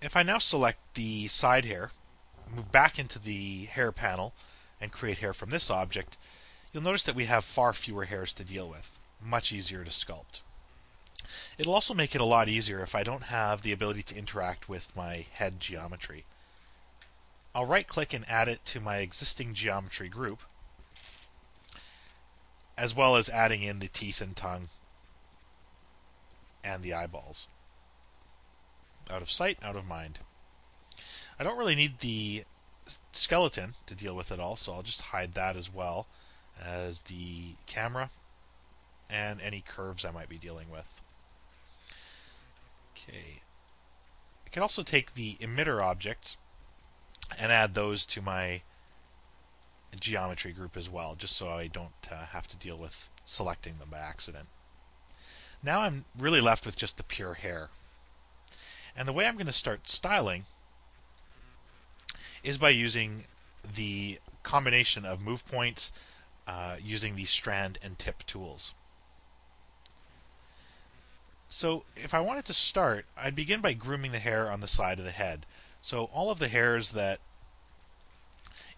If I now select the side hair, move back into the hair panel, and create hair from this object, you'll notice that we have far fewer hairs to deal with. Much easier to sculpt. It'll also make it a lot easier if I don't have the ability to interact with my head geometry. I'll right-click and add it to my existing geometry group, as well as adding in the teeth and tongue and the eyeballs. Out of sight, out of mind. I don't really need the skeleton to deal with it all, so I'll just hide that as well as the camera and any curves I might be dealing with. Okay. I can also take the emitter objects and add those to my geometry group as well, just so I don't have to deal with selecting them by accident. Now I'm really left with just the pure hair. And the way I'm going to start styling is by using the combination of move points using the strand and tip tools. So if I wanted to start, I'd begin by grooming the hair on the side of the head. So all of the hairs that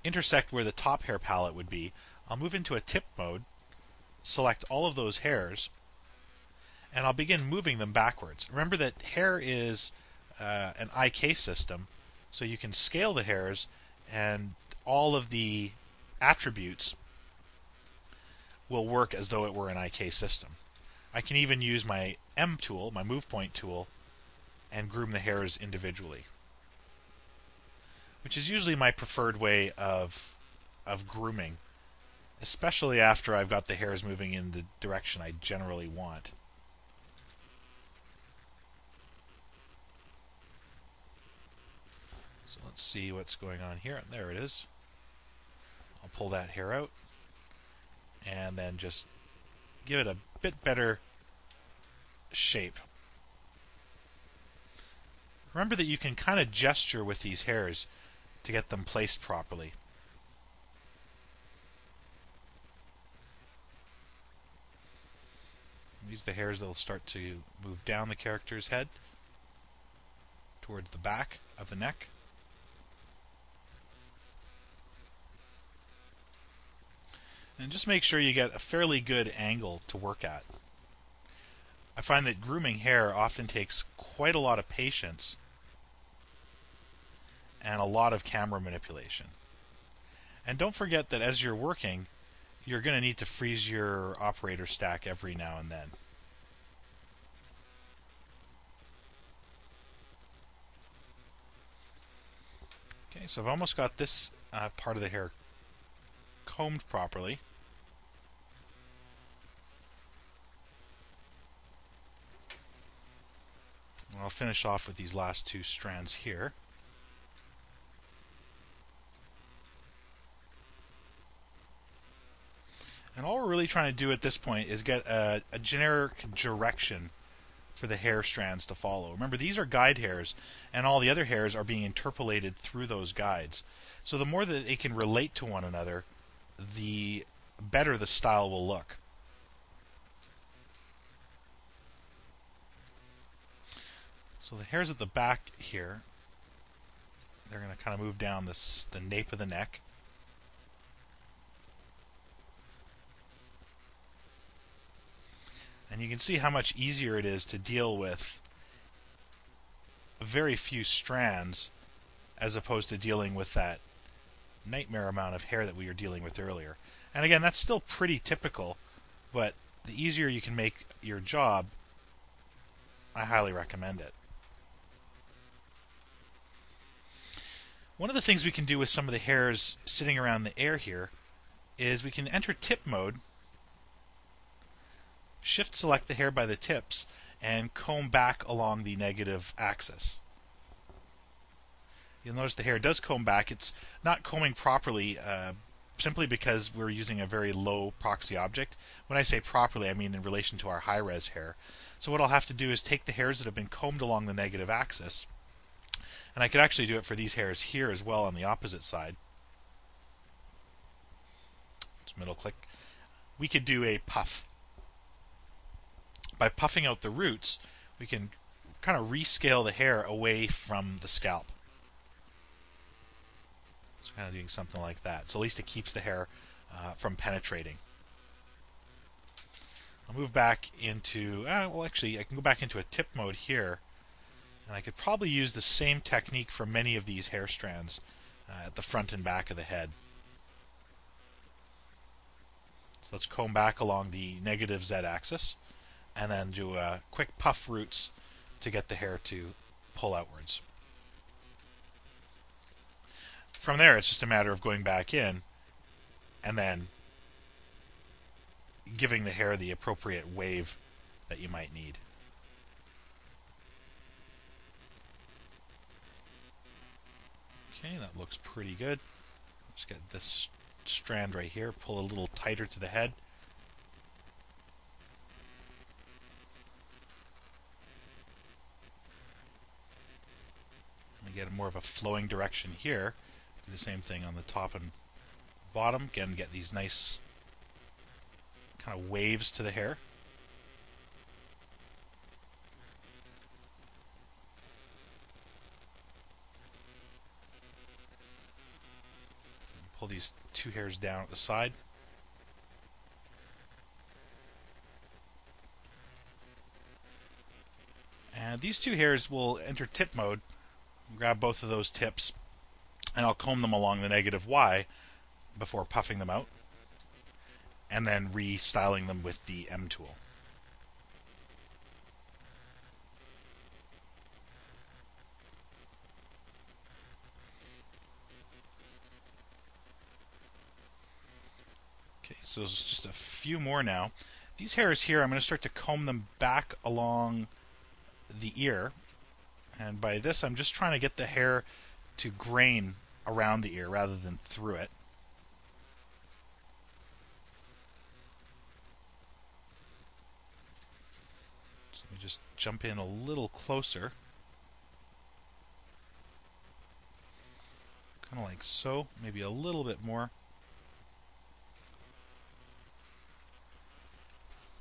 intersect where the top hair palette would be, I'll move into a tip mode, select all of those hairs, and I'll begin moving them backwards. Remember that hair is an IK system, so you can scale the hairs and all of the attributes will work as though it were an IK system. I can even use my M tool, my move point tool, and groom the hairs individually, which is usually my preferred way of grooming, especially after I've got the hairs moving in the direction I generally want. So let's see what's going on here. There it is. I'll pull that hair out and then just give it a bit better shape. Remember that you can kind of gesture with these hairs to get them placed properly. These are the hairs that will start to move down the character's head towards the back of the neck. And just make sure you get a fairly good angle to work at. I find that grooming hair often takes quite a lot of patience and a lot of camera manipulation. And don't forget that as you're working, you're going to need to freeze your operator stack every now and then. Okay, so I've almost got this part of the hair combed properly. And I'll finish off with these last two strands here. And all we're really trying to do at this point is get a generic direction for the hair strands to follow. Remember, these are guide hairs, and all the other hairs are being interpolated through those guides. So the more that they can relate to one another, the better the style will look. So the hairs at the back here, they're going to kind of move down the nape of the neck. And you can see how much easier it is to deal with very few strands as opposed to dealing with that nightmare amount of hair that we were dealing with earlier. And again, that's still pretty typical, but the easier you can make your job, I highly recommend it. One of the things we can do with some of the hairs sitting around the ear here is we can enter tip mode, shift select the hair by the tips, and comb back along the negative axis. You'll notice the hair does comb back. It's not combing properly simply because we're using a very low proxy object. When I say properly, I mean in relation to our high-res hair. So what I'll have to do is take the hairs that have been combed along the negative axis, and I could actually do it for these hairs here as well on the opposite side. Just middle click. We could do a puff. By puffing out the roots, we can kind of rescale the hair away from the scalp. So kind of doing something like that. So at least it keeps the hair from penetrating. I'll move back into, well actually I can go back into a tip mode here, and I could probably use the same technique for many of these hair strands at the front and back of the head. So let's comb back along the negative z-axis and then do quick puff roots to get the hair to pull outwards. From there, it's just a matter of going back in and then giving the hair the appropriate wave that you might need. Okay, that looks pretty good. Just get this strand right here, pull a little tighter to the head. And get more of a flowing direction here. Do the same thing on the top and bottom. Again, get these nice kind of waves to the hair. Pull these two hairs down at the side. And these two hairs will enter tip mode. Grab both of those tips, and I'll comb them along the negative Y before puffing them out, and then restyling them with the M tool. Okay, so there's just a few more now. These hairs here, I'm going to start to comb them back along the ear, and by this I'm just trying to get the hair to grain around the ear rather than through it. So let me just jump in a little closer. Kind of like so, maybe a little bit more.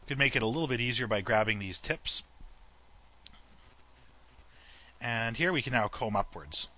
Could make it a little bit easier by grabbing these tips. And here we can now comb upwards.